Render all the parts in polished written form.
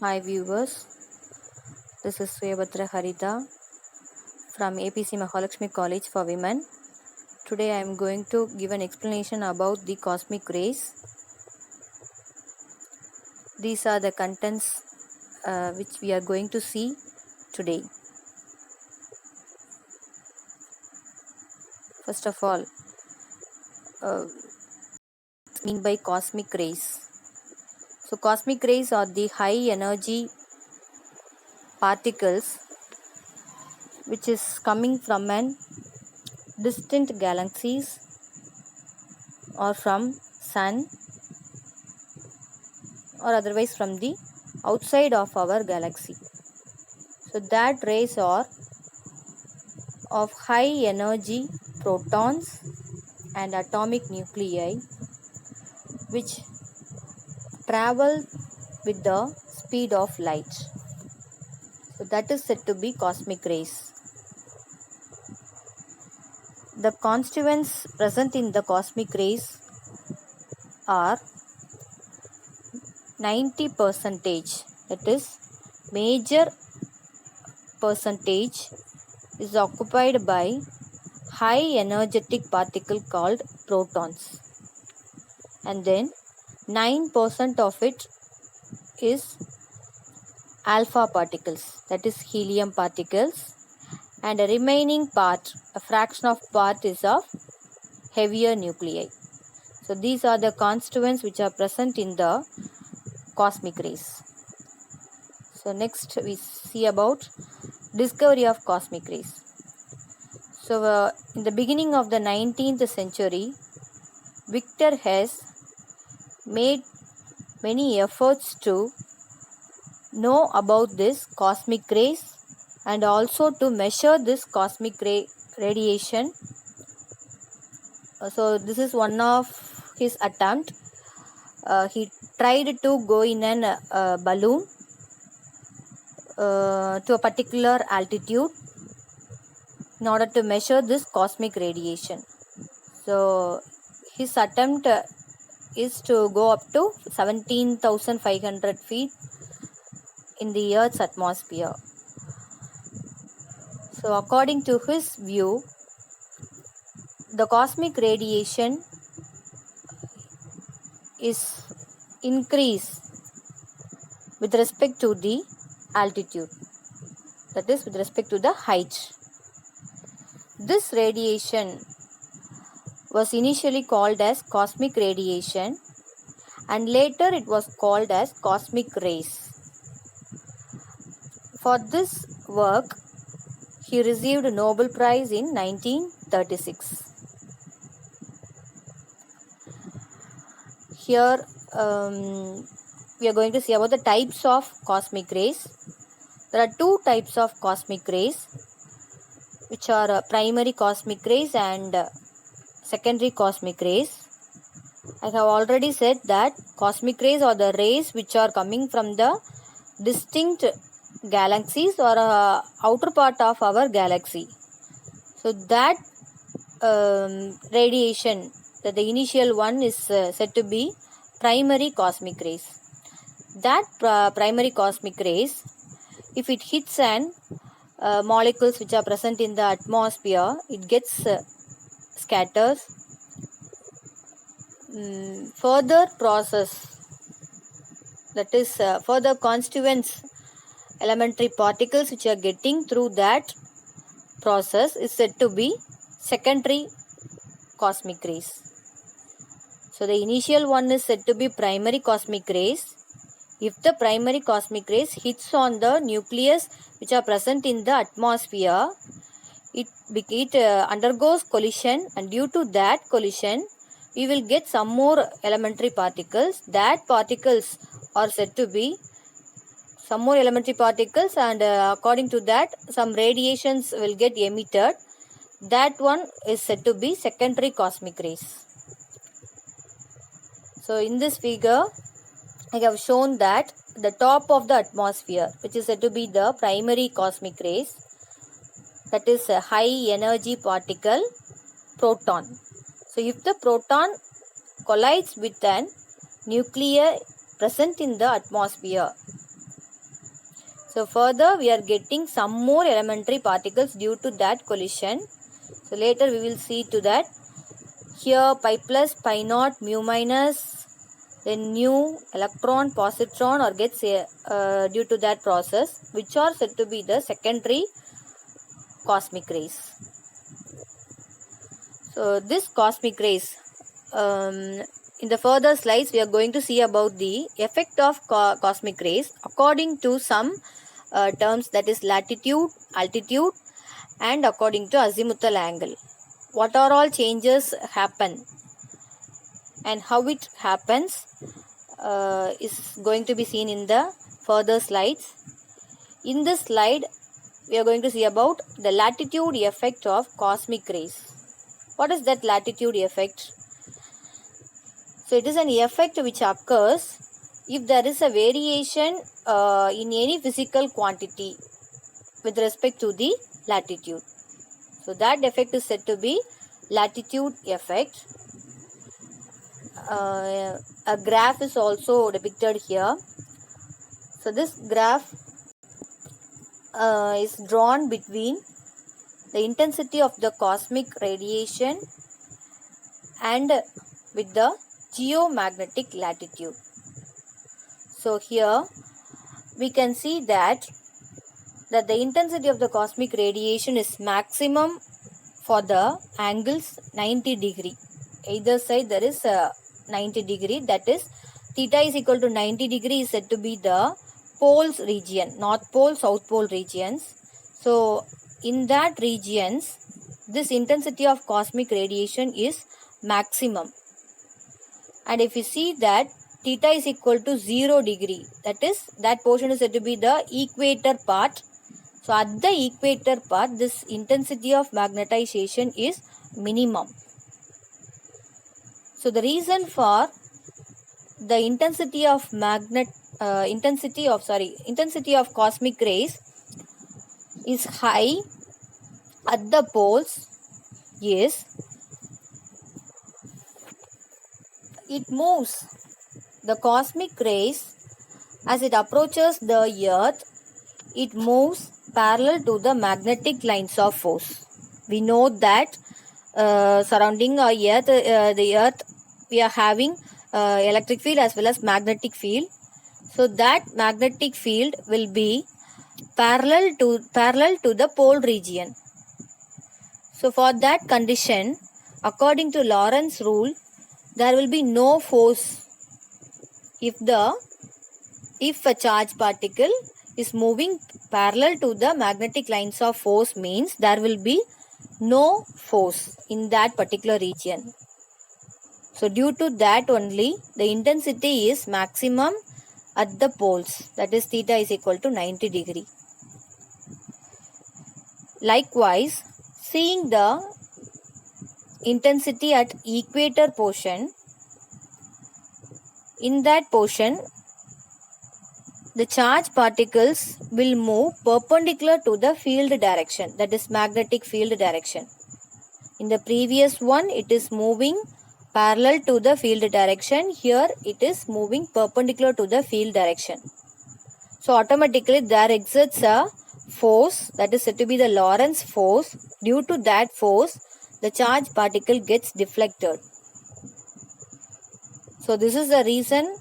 Hi viewers, this is Suyabhadra Harita from APC Mahalakshmi College for Women. Today I am going to give an explanation about the cosmic rays. These are the contents which we are going to see today. First of all, mean by cosmic rays. So cosmic rays are the high energy particles which is coming from an distant galaxies or from sun or otherwise from the outside of our galaxy. So that rays are of high energy protons and atomic nuclei which travel with the speed of light. So that is said to be cosmic rays. The constituents present in the cosmic rays are 90%, that is major percentage is occupied by high energetic particle called protons, and then 9% of it is alpha particles, that is helium particles, and a remaining part, a fraction of part, is of heavier nuclei. So these are the constituents which are present in the cosmic rays. So next we see about discovery of cosmic rays. So in the beginning of the 19th century, Victor Hess made many efforts to know about this cosmic rays and also to measure this cosmic ray radiation. So this is one of his attempt. He tried to go in an balloon to a particular altitude in order to measure this cosmic radiation. So his attempt is to go up to 17,500 feet in the Earth's atmosphere. So according to his view, the cosmic radiation is increased with respect to the altitude, that is with respect to the height. This radiation was initially called as cosmic radiation and later it was called as cosmic rays. For this work, he received a Nobel Prize in 1936. Here we are going to see about the types of cosmic rays. There are two types of cosmic rays, which are primary cosmic rays and secondary cosmic rays. I have already said that cosmic rays are the rays which are coming from the distinct galaxies or outer part of our galaxy. So that radiation, that the initial one is said to be primary cosmic rays. That primary cosmic rays, if it hits an molecules which are present in the atmosphere, it gets scatters. Further process, that is further constituents, elementary particles which are getting through that process is said to be secondary cosmic rays. So the initial one is said to be primary cosmic rays. If the primary cosmic rays hits on the nucleus which are present in the atmosphere, it undergoes collision, and due to that collision we will get some more elementary particles. That particles are said to be some more elementary particles, and according to that some radiations will get emitted. That one is said to be secondary cosmic rays. So in this figure I have shown that the top of the atmosphere, which is said to be the primary cosmic rays, that is a high energy particle proton. So if the proton collides with an nucleus present in the atmosphere, So further we are getting some more elementary particles due to that collision. So later we will see to that. Here pi plus, pi naught, mu minus, then new electron, positron or gets due to that process, which are said to be the secondary cosmic rays. So this cosmic rays, in the further slides we are going to see about the effect of cosmic rays according to some terms, that is latitude, altitude and according to azimuthal angle. What are all changes happen and how it happens is going to be seen in the further slides. In this slide we are going to see about the latitude effect of cosmic rays. What is that latitude effect? So it is an effect which occurs if there is a variation in any physical quantity with respect to the latitude. So that effect is said to be latitude effect. A graph is also depicted here. So this graph is drawn between the intensity of the cosmic radiation and with the geomagnetic latitude. So here we can see that the intensity of the cosmic radiation is maximum for the angles 90 degree. Either side there is 90 degree, that is theta is equal to 90 degree is said to be the poles region, north pole, south pole regions. So in that regions this intensity of cosmic radiation is maximum. And if you see that theta is equal to 0 degree, that is that portion is said to be the equator part. So at the equator part this intensity of magnetization is minimum. So the reason for the intensity of cosmic rays is high at the poles is it moves the cosmic rays as it approaches the earth, it moves parallel to the magnetic lines of force. We know that surrounding our earth, the earth, we are having electric field as well as magnetic field. So that magnetic field will be parallel to the pole region. So for that condition, according to Lorentz rule, there will be no force if a charge particle is moving parallel to the magnetic lines of force, means there will be no force in that particular region. So due to that only the intensity is maximum at the poles, that is theta is equal to 90 degree. Likewise, seeing the intensity at equator portion, in that portion the charge particles will move perpendicular to the field direction, that is magnetic field direction. In the previous one it is moving parallel to the field direction, here it is moving perpendicular to the field direction. So automatically there exerts a force, that is said to be the Lorentz force. Due to that force the charge particle gets deflected. So this is the reason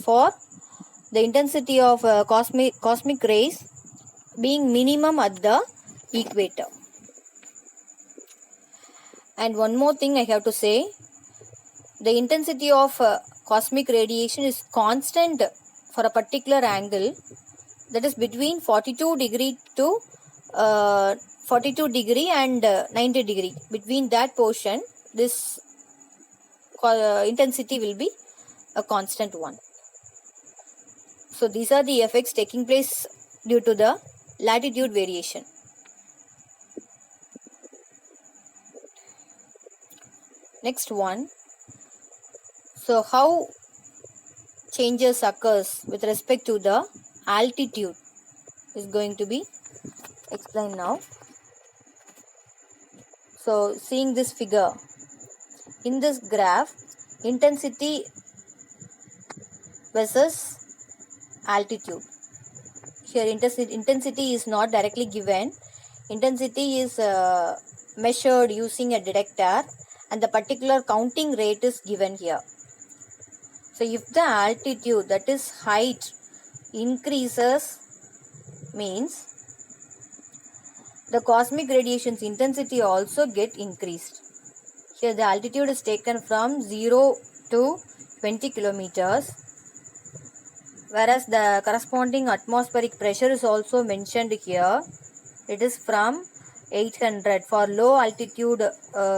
for the intensity of cosmic rays being minimum at the equator. And one more thing I have to say, the intensity of cosmic radiation is constant for a particular angle, that is between 42 degree to 42 degree and 90 degree. Between that portion this intensity will be a constant one. So these are the effects taking place due to the latitude variation. Next one. So how changes occurs with respect to the altitude is going to be explained now. So seeing this figure, in this graph intensity versus altitude. Here intensity is not directly given. Intensity is measured using a detector, and the particular counting rate is given here. So if the altitude, that is height, increases, means the cosmic radiation's intensity also get increased. Here the altitude is taken from 0 to 20 kilometers, whereas the corresponding atmospheric pressure is also mentioned here. It is from 800. For low altitude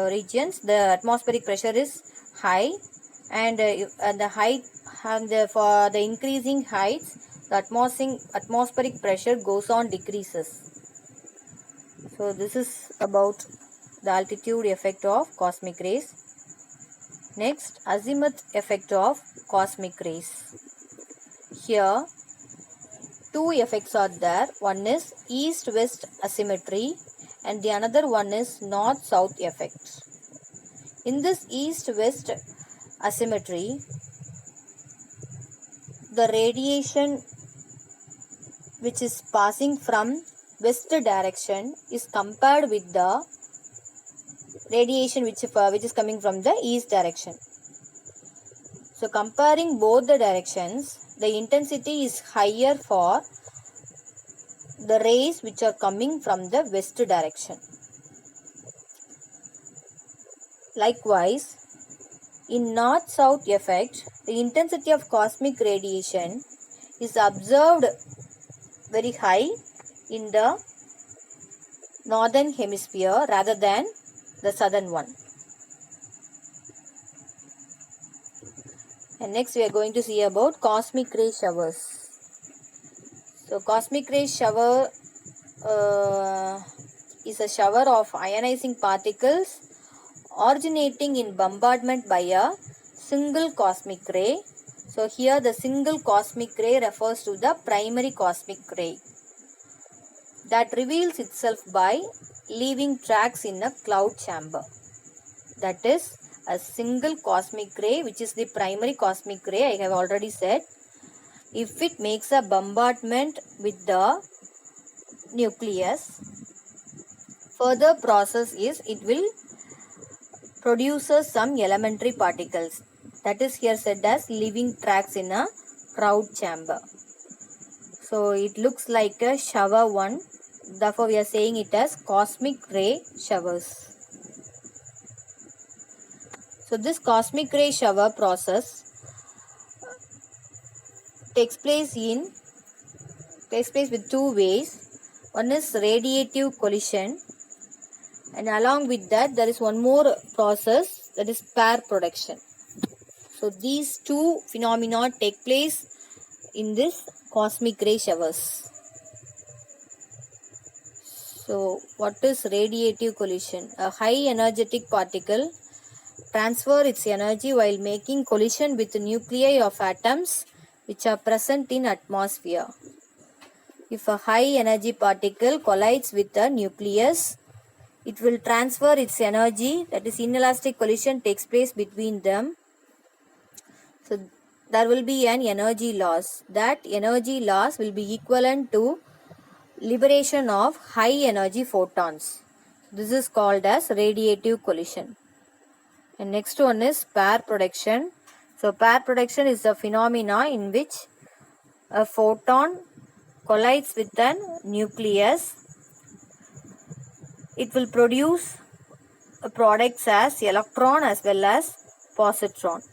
regions, the atmospheric pressure is high, and the height, and for the increasing heights, the atmospheric pressure goes on decreases. So this is about the altitude effect of cosmic rays. Next, azimuth effect of cosmic rays. Here two effects are there. One is east-west asymmetry and the another one is north-south effect. In this east-west asymmetry, the radiation which is passing from west direction is compared with the radiation which is coming from the east direction. So comparing both the directions, the intensity is higher for the rays which are coming from the west direction. Likewise, in north-south effect, the intensity of cosmic radiation is observed very high in the northern hemisphere rather than the southern one. And next we are going to see about cosmic ray showers. So cosmic ray shower is a shower of ionizing particles originating in bombardment by a single cosmic ray. So here the single cosmic ray refers to the primary cosmic ray that reveals itself by leaving tracks in a cloud chamber. That is a single cosmic ray, which is the primary cosmic ray, I have already said. If it makes a bombardment with the nucleus, further process is it will produces some elementary particles. That is here said as leaving tracks in a cloud chamber. So it looks like a shower one. Therefore we are saying it as cosmic ray showers. So this cosmic ray shower process takes place with two ways. One is radiative collision, and along with that there is one more process, that is pair production. So these two phenomena take place in this cosmic ray showers. So what is radiative collision? A high energetic particle transfer its energy while making collision with the nuclei of atoms which are present in atmosphere. If a high energy particle collides with the nucleus, it will transfer its energy, that is inelastic collision takes place between them. So there will be an energy loss. That energy loss will be equivalent to liberation of high energy photons. This is called as radiative collision. And next one is pair production. So pair production is a phenomena in which a photon collides with a nucleus. It will produce products as electron as well as positron.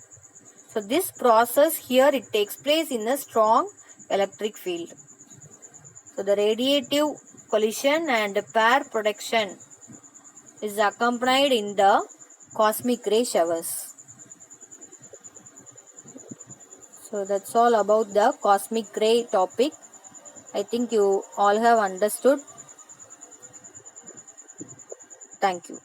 So this process here, it takes place in a strong electric field. So the radiative collision and pair production is accompanied in the cosmic ray showers. So that's all about the cosmic ray topic. I think you all have understood. Thank you.